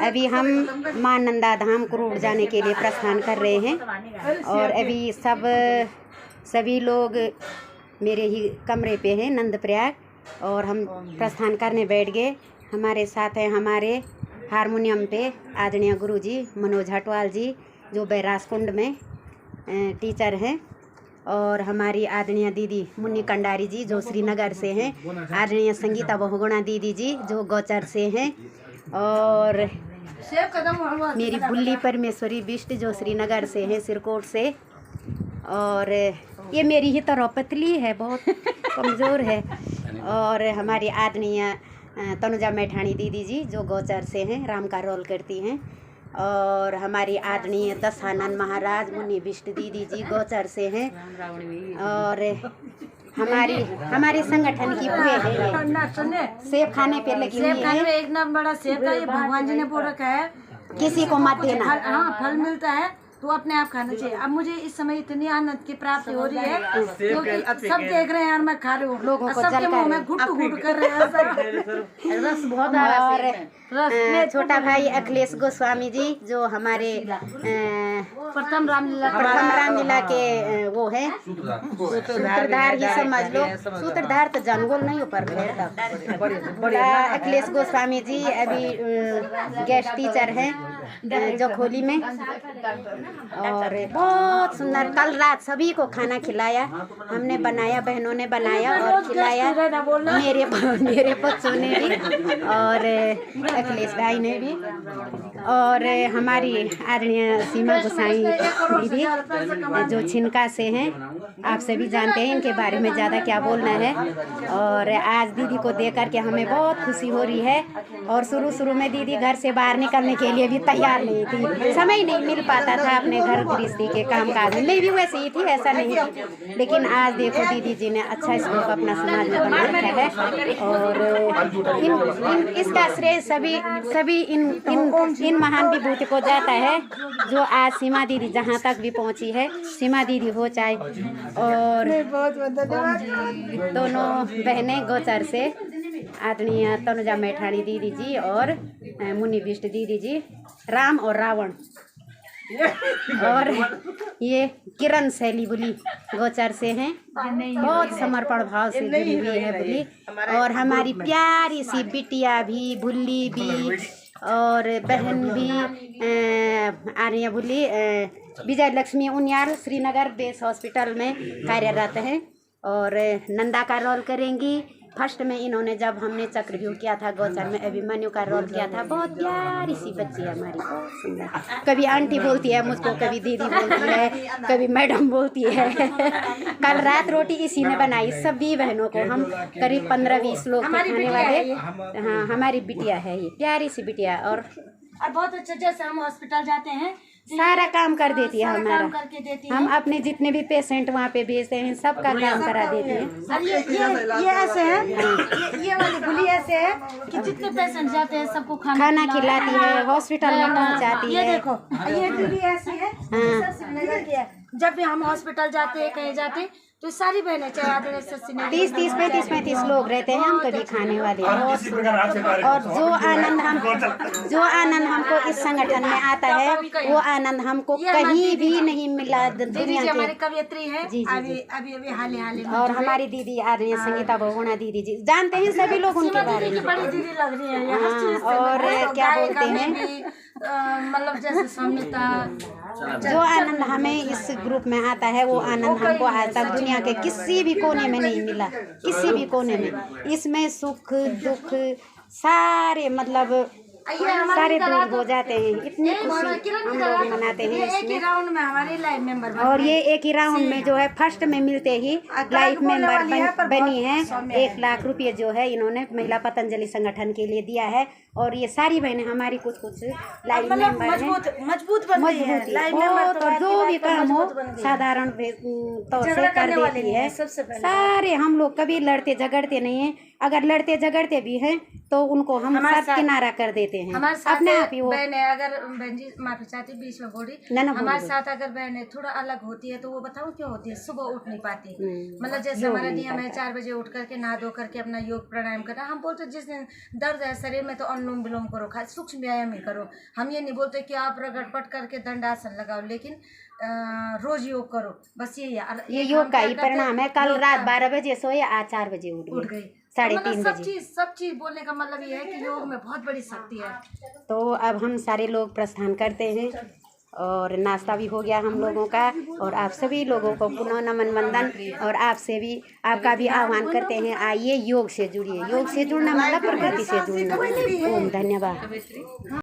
अभी हम मां नंदा धाम कुरूड जाने के लिए प्रस्थान कर रहे हैं और अभी सभी लोग मेरे ही कमरे पे हैं नंदप्रयाग और हम प्रस्थान करने बैठ गए। हमारे साथ हैं हमारे हारमोनियम पे आदरणीय गुरुजी मनोज हटवाल जी जो बैरासकुंड में टीचर हैं और हमारी आदरणीय दीदी मुन्नी कंडारी जी जो श्रीनगर से हैं, आदरणीय संगीता बहुगुणा दीदी जी जो गौचर से हैं और मेरी बुल्ली परमेश्वरी बिष्ट जो श्रीनगर से हैं सिरकोट से। और ये मेरी ही तरह पतली है, बहुत कमज़ोर है। और हमारी आदरणीय तनुजा मैठाणी दीदी जी जो गौचर से हैं, राम का रोल करती हैं। और हमारी आदरणीय दशानंद महाराज मुन्नी बिष्ट दीदी जी गौचर से हैं। और हमारी संगठन की बुए हैं, सेब खाने पे लगी हुई है। एक ना बड़ा सेब का ये भगवान जी ने बोल रखा है किसी को मत देना। हाँ, फल मिलता है तो अपने आप खाना चाहिए। अब मुझे इस समय इतनी आनंद की प्राप्ति हो रही है क्योंकि सब देख रहे हैं यार मैं खा रही हूँ, लोगों को सबके मुंह में घुट घुट कर रहे हैं। रस बहुत आ रहा है। छोटा भाई अखिलेश गोस्वामी जी जो हमारे प्रथम रामलीला के वो है सूत्रधार ही समझ लो। सूत्रधार तो जनगोल नहीं ऊपर बड़ा अखिलेश गोस्वामी जी अभी गेस्ट टीचर हैं जखोली में। और बहुत सुंदर कल रात सभी को खाना खिलाया हमने, बनाया बहनों ने बनाया और खिलाया, मेरे बच्चों ने भी और अखिलेश भाई ने भी। और हमारी आदरणीय सीमा गोसाई दीदी जो छिनका से हैं, आप सभी जानते हैं इनके बारे में ज़्यादा क्या बोलना है। और आज दीदी को देख कर के हमें बहुत खुशी हो रही है। और शुरू में दीदी घर से बाहर निकलने के लिए भी तैयार नहीं थी, समय नहीं मिल पाता था अपने घर गृहस्थी के काम काज में। मैं भी वैसे ही थी, ऐसा नहीं थी। लेकिन आज देखो दीदी जी ने अच्छा स्कोप अपना समाज में बना रखा है। और इसका श्रेय सभी इन महान विभूति को जाता है जो आज सीमा दीदी जहाँ तक भी पहुँची है। सीमा दीदी हो चाहे और दोनों बहनें गौचर से आदरणीय तनुजा मैठाणी दीदी जी और मुन्नी बिष्ट दीदी जी, राम और रावण। और ये किरण शैली बुली गौचर से हैं, बहुत समर्पण भाव से जुड़ी हुई है बुली। और हमारी प्यारी सी बिटिया भी, बुल्ली भी और बहन भी आर्य बुली विजय लक्ष्मी उनियाल श्रीनगर बेस हॉस्पिटल में कार्यरत हैं और नंदा का रोल करेंगी। फर्स्ट में इन्होंने जब हमने चक्रव्यूह किया था गौचर में अभिमन्यु का रोल किया था। बहुत प्यारी सी बच्ची है हमारी, बहुत सुंदर। कभी आंटी बोलती है मुझको, कभी दीदी बोलती है, कभी मैडम बोलती है। कल रात रोटी इसी ने बनाई सभी बहनों को। हम करीब 15-20 लोग थे खाने वाले। हाँ, हमारी बिटिया है ये, प्यारी सी बिटिया। और बहुत अच्छा, जैसे हम हॉस्पिटल जाते हैं सारा काम कर देती है हमारा। हम अपने जितने भी पेशेंट वहाँ पे भेजते हैं सबका काम करा देती है। ये ऐसे है, ये वाली बुली ऐसे है कि जितने पेशेंट जाते हैं सबको खाना खिलाती है, हॉस्पिटल में पहुँचाती है। ये देखो ये दीदी ऐसी है, श्रीनगर की है। जब भी हम हॉस्पिटल जाते हैं कहीं जाते तो सारी बहनें चाहे आते हैं 30-35 लोग रहते हैं हम कभी खाने वाले। और जो आनंद हमको इस संगठन में आता है वो आनंद हमको कहीं भी नहीं मिला दुनिया के। हमारी कवियत्री है अभी हाल ही में। और हमारी दीदी आदरणीय संगीता बहुगुणा दीदी जी, जानते हैं सभी लोग उनके बारे में। बड़ी दीदी लग रही है। और क्या बोलते हैं मतलब जैसे समिता, जो आनंद हमें इस ग्रुप में आता है वो आनंद हमको आज तक दुनिया के किसी भी कोने में नहीं मिला, किसी भी कोने में। इसमें सुख दुख सारे मतलब सारे दूर हो जाते हैं। इतनी खुशी हम लोग मनाते हैं इसमें। राउंड में हमारी लाइफ मेंबर और ये एक ही राउंड में जो है फर्स्ट में मिलते ही लाइफ मेंबर बनी है। 1 लाख रुपये जो है इन्होंने महिला पतंजलि संगठन के लिए दिया है। और ये सारी बहनें हमारी कुछ लाइफ मेंबर हैं, मजबूत और जो भी काम हो साधारण तौर से कर देती है। सारे हम लोग कभी लड़ते झगड़ते नहीं हैं, अगर लड़ते झगड़ते भी हैं तो उनको हम सब किनारा कर देते हैं। हमारे साथ अपने आप ही वो बहन है, अगर बहन जी माफी चाहती बीच में बोली, हमारे साथ अगर बहन है थोड़ा अलग होती है तो वो बताऊँ क्यों होती है, सुबह उठ नहीं पाती। मतलब जैसे हमारा नियम है 4 बजे उठ करके नहा धो करके अपना योग प्राणायाम करना। हम बोलते जिस दिन दर्द है शरीर में तो अनुलोम विलोम करो, खाली सूक्ष्म व्यायाम ही करो। हम ये नहीं बोलते कि आप रगड़ पट करके दंडासन लगाओ, लेकिन रोज योग करो, बस ये योग का ही परिणाम है। कल रात 12 बजे सोए, आज 4 बजे उठ गई, 3:30 बजे। सब चीज बोलने का मतलब ये है कि योग में बहुत बड़ी शक्ति है। तो अब हम सारे लोग प्रस्थान करते हैं और नाश्ता भी हो गया हम लोगों का। और आप सभी लोगों को पुनः नमन वंदन, और आपसे भी आपका भी आह्वान करते हैं, आइए योग से जुड़िए। योग से जुड़ना मतलब प्रकृति से जुड़ना। ओम धन्यवाद।